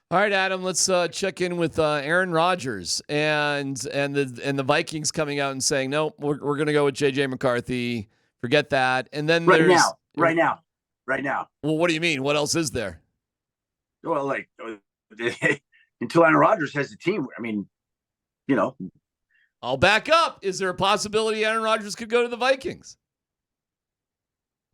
All right, Adam. Let's check in with Aaron Rodgers and the Vikings coming out and saying no, we're going to go with JJ McCarthy. Forget that. And then Right there's now, right now, right now. Well, what do you mean? What else is there? Well, like until Aaron Rodgers has the team. I mean, you know, I'll back up. Is there a possibility Aaron Rodgers could go to the Vikings?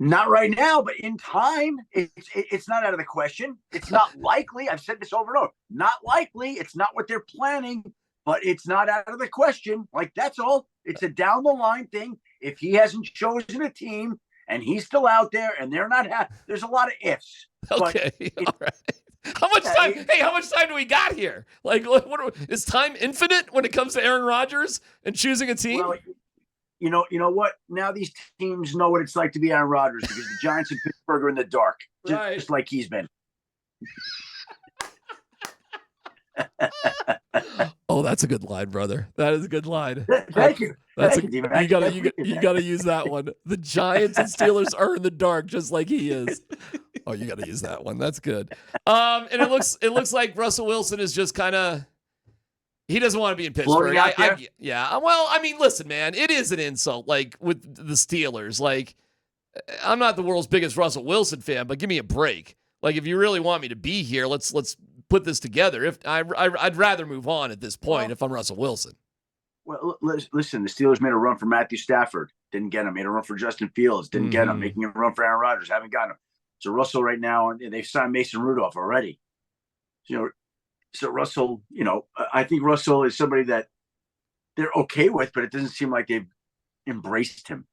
not right now, but in time, it's not out of the question. It's not likely. I've said this over and over. Not likely. It's not what they're planning, but it's not out of the question. Like, that's all. It's a down the line thing. If he hasn't chosen a team and he's still out there and they're not happy, there's a lot of ifs. Okay, all right. How much time? Hey, how much time do we got here? Like, is time infinite when it comes to Aaron Rodgers and choosing a team? Well, you know what? Now these teams know what it's like to be Aaron Rodgers because the Giants and Pittsburgh are in the dark, just like he's been. Oh, that's a good line, brother. That is a good line. Thank you. You gotta use that one. The Giants and Steelers are in the dark, just like he is. Oh, you gotta use that one. That's good. And it looks like Russell Wilson is just kind of. He doesn't want to be in Pittsburgh. Yeah. Well, I mean, listen, man, it is an insult. Like with the Steelers, like I'm not the world's biggest Russell Wilson fan, but give me a break. Like if you really want me to be here, let's put this together. If I'd rather move on at this point if I'm Russell Wilson. Well, listen, the Steelers made a run for Matthew Stafford, didn't get him. Made a run for Justin Fields, didn't get him. Making a run for Aaron Rodgers, haven't gotten him. So Russell right now, they've signed Mason Rudolph already. So Russell, I think Russell is somebody that they're okay with, but it doesn't seem like they've embraced him.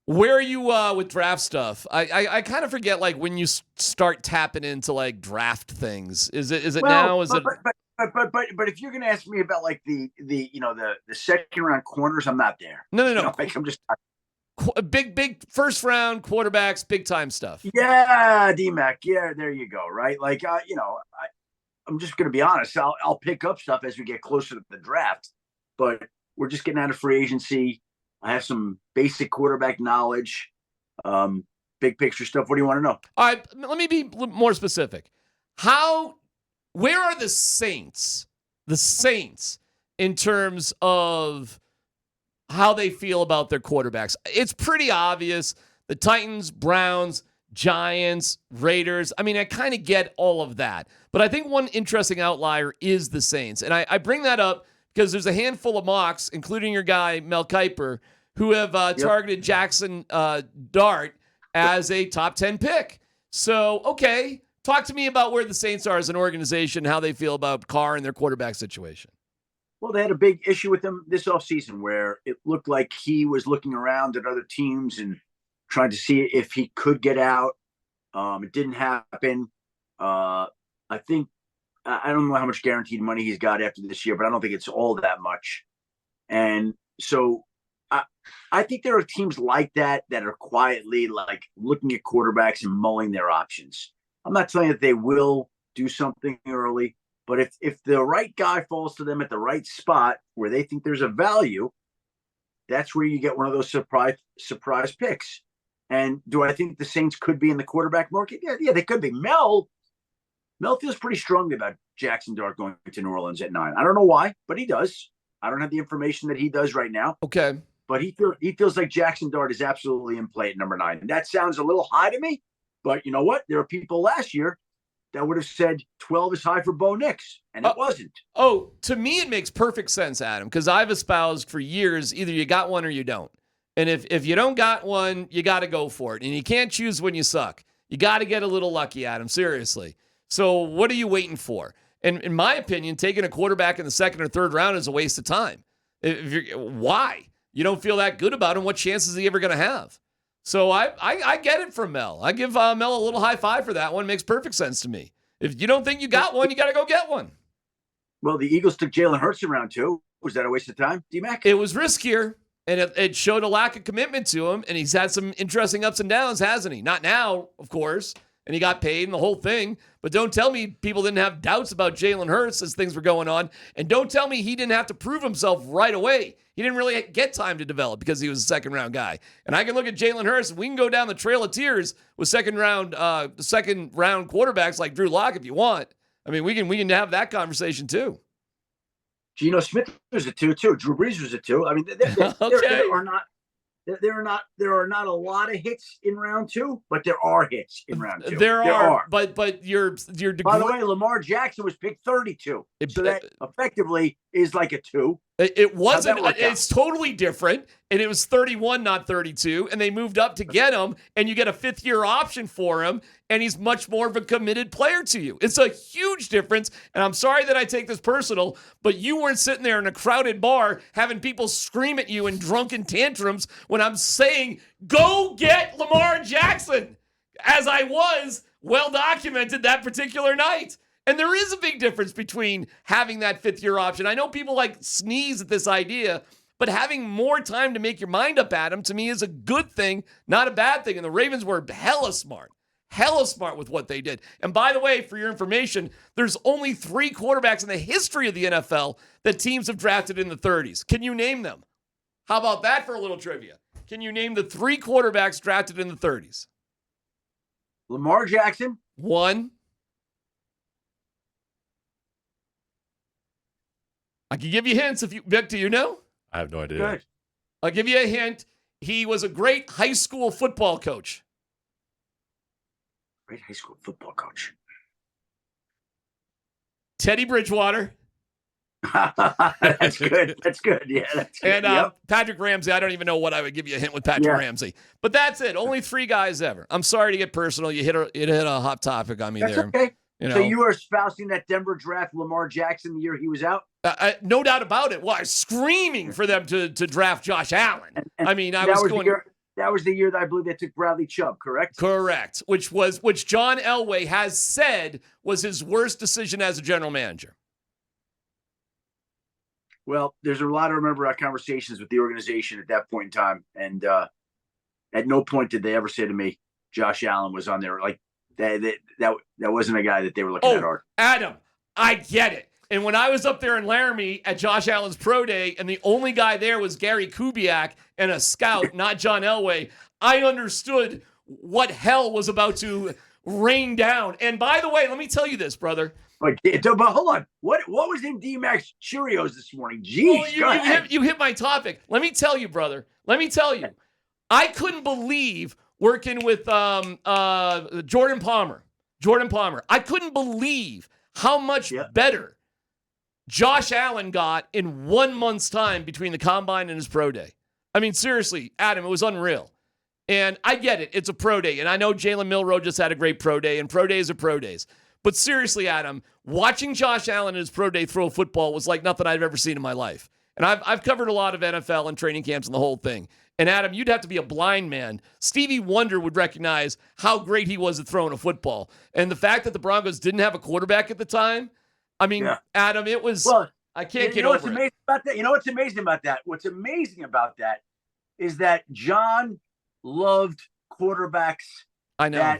Where are you with draft stuff? I kind of forget like when you start tapping into like draft things. Is it now? Is it? But if you're going to ask me about like the second round corners, I'm not there. No. Like I'm just big first round quarterbacks, big time stuff. Yeah, Dmac. Yeah, there you go. Right. Like I'm just going to be honest. I'll pick up stuff as we get closer to the draft, but we're just getting out of free agency. I have some basic quarterback knowledge, big picture stuff. What do you want to know? All right, let me be more specific. Where are the Saints? The Saints in terms of how they feel about their quarterbacks. It's pretty obvious. The Titans, Browns, Giants, Raiders. I mean, I kind of get all of that. But I think one interesting outlier is the Saints. And I bring that up because there's a handful of mocks, including your guy, Mel Kiper, who have targeted Jackson Dart as a top 10 pick. So, okay, talk to me about where the Saints are as an organization, how they feel about Carr and their quarterback situation. Well, they had a big issue with him this offseason where it looked like he was looking around at other teams and trying to see if he could get out. It didn't happen. I think I don't know how much guaranteed money he's got after this year, but I don't think it's all that much. And so I think there are teams like that are quietly like looking at quarterbacks and mulling their options. I'm not telling you that they will do something early, but if the right guy falls to them at the right spot where they think there's a value, that's where you get one of those surprise picks. And do I think the Saints could be in the quarterback market? Yeah, they could be. Mel feels pretty strongly about Jackson Dart going to New Orleans at 9. I don't know why, but he does. I don't have the information that he does right now. Okay. But he feels like Jackson Dart is absolutely in play at number 9. And that sounds a little high to me, but you know what? There are people last year that would have said 12 is high for Bo Nix, and it wasn't. Oh, to me, it makes perfect sense, Adam, because I've espoused for years, either you got one or you don't. And if you don't got one, you got to go for it. And you can't choose when you suck. You got to get a little lucky, Adam, seriously. So what are you waiting for? And in my opinion, taking a quarterback in the second or third round is a waste of time. Why? You don't feel that good about him. What chance is he ever going to have? So I get it from Mel. I give Mel a little high five for that one. Makes perfect sense to me. If you don't think you got one, you got to go get one. Well, the Eagles took Jalen Hurts in round 2. Was that a waste of time, Dmac? It was riskier, and it showed a lack of commitment to him, and he's had some interesting ups and downs, hasn't he? Not now, of course, and he got paid and the whole thing, but don't tell me people didn't have doubts about Jalen Hurts as things were going on, and don't tell me he didn't have to prove himself right away. He didn't really get time to develop because he was a second-round guy. And I can look at Jalen Hurts, and we can go down the trail of tears with second-round quarterbacks like Drew Lock if you want. I mean, we can have that conversation too. Geno Smith was a 2 too. Drew Brees was a 2. I mean, there are not a lot of hits in round 2, but there are hits in round 2. There are. But your By the way, Lamar Jackson was picked 32. So that effectively is like a 2. It wasn't. It's totally different. And it was 31, not 32. And they moved up to get him. And you get a 5th-year option for him. And he's much more of a committed player to you. It's a huge difference. And I'm sorry that I take this personal, but you weren't sitting there in a crowded bar having people scream at you in drunken tantrums when I'm saying, go get Lamar Jackson, as I was well documented that particular night. And there is a big difference between having that 5th-year option. I know people sneeze at this idea, but having more time to make your mind up, Adam, to me is a good thing, not a bad thing. And the Ravens were hella smart with what they did. And by the way, for your information, there's only 3 quarterbacks in the history of the NFL that teams have drafted in the 30s. Can you name them? How about that for a little trivia? Can you name the 3 quarterbacks drafted in the 30s? Lamar Jackson. 1. I can give you hints if you, Vic, do you know? I have no idea. Good. I'll give you a hint. He was a great high school football coach. Great high school football coach. Teddy Bridgewater. That's good. That's good. Yeah, that's good. And Patrick Ramsey. I don't even know what I would give you a hint with Patrick Ramsey. But that's it. Only 3 guys ever. I'm sorry to get personal. You hit a hot topic on me that's there. Okay. You know? So you were espousing that Denver draft Lamar Jackson the year he was out? No doubt about it. Well, I was screaming for them to draft Josh Allen. And I mean, I was going. That was the year that I believe they took Bradley Chubb, correct? Correct. Which John Elway has said was his worst decision as a general manager. Well, there's a lot of remember our conversations with the organization at that point in time, and at no point did they ever say to me, Josh Allen was on there. Like that wasn't a guy that they were looking at hard. Adam, I get it. And when I was up there in Laramie at Josh Allen's pro day, and the only guy there was Gary Kubiak and a scout, not John Elway, I understood what hell was about to rain down. And by the way, let me tell you this, brother. But hold on. What was in Dmac Cheerios this morning? Jeez, well, you hit my topic. Let me tell you, brother. Let me tell you. I couldn't believe working with Jordan Palmer. I couldn't believe how much better Josh Allen got in 1 month's time between the combine and his pro day. I mean, seriously, Adam, it was unreal. And I get it. It's a pro day. And I know Jalen Milroe just had a great pro day, and pro days are pro days. But seriously, Adam, watching Josh Allen in his pro day throw a football was like nothing I've ever seen in my life. And I've covered a lot of NFL and training camps and the whole thing. And Adam, you'd have to be a blind man. Stevie Wonder would recognize how great he was at throwing a football. And the fact that the Broncos didn't have a quarterback at the time, I mean, Adam, it was, I can't get over it. You know what's amazing about that? What's amazing about that is that John loved quarterbacks I know.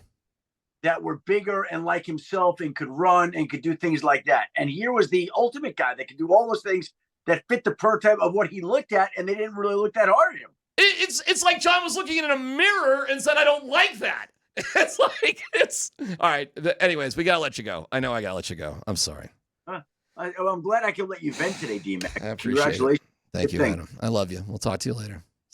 that were bigger and like himself and could run and could do things like that. And here was the ultimate guy that could do all those things that fit the prototype of what he looked at, and they didn't really look that hard at him. It's like John was looking in a mirror and said, I don't like that. It's all right. Anyways, we got to let you go. I know I got to let you go. I'm sorry. I'm glad I can let you vent today, Dmac. I appreciate it. Congratulations. Thank you, Adam. I love you. We'll talk to you later.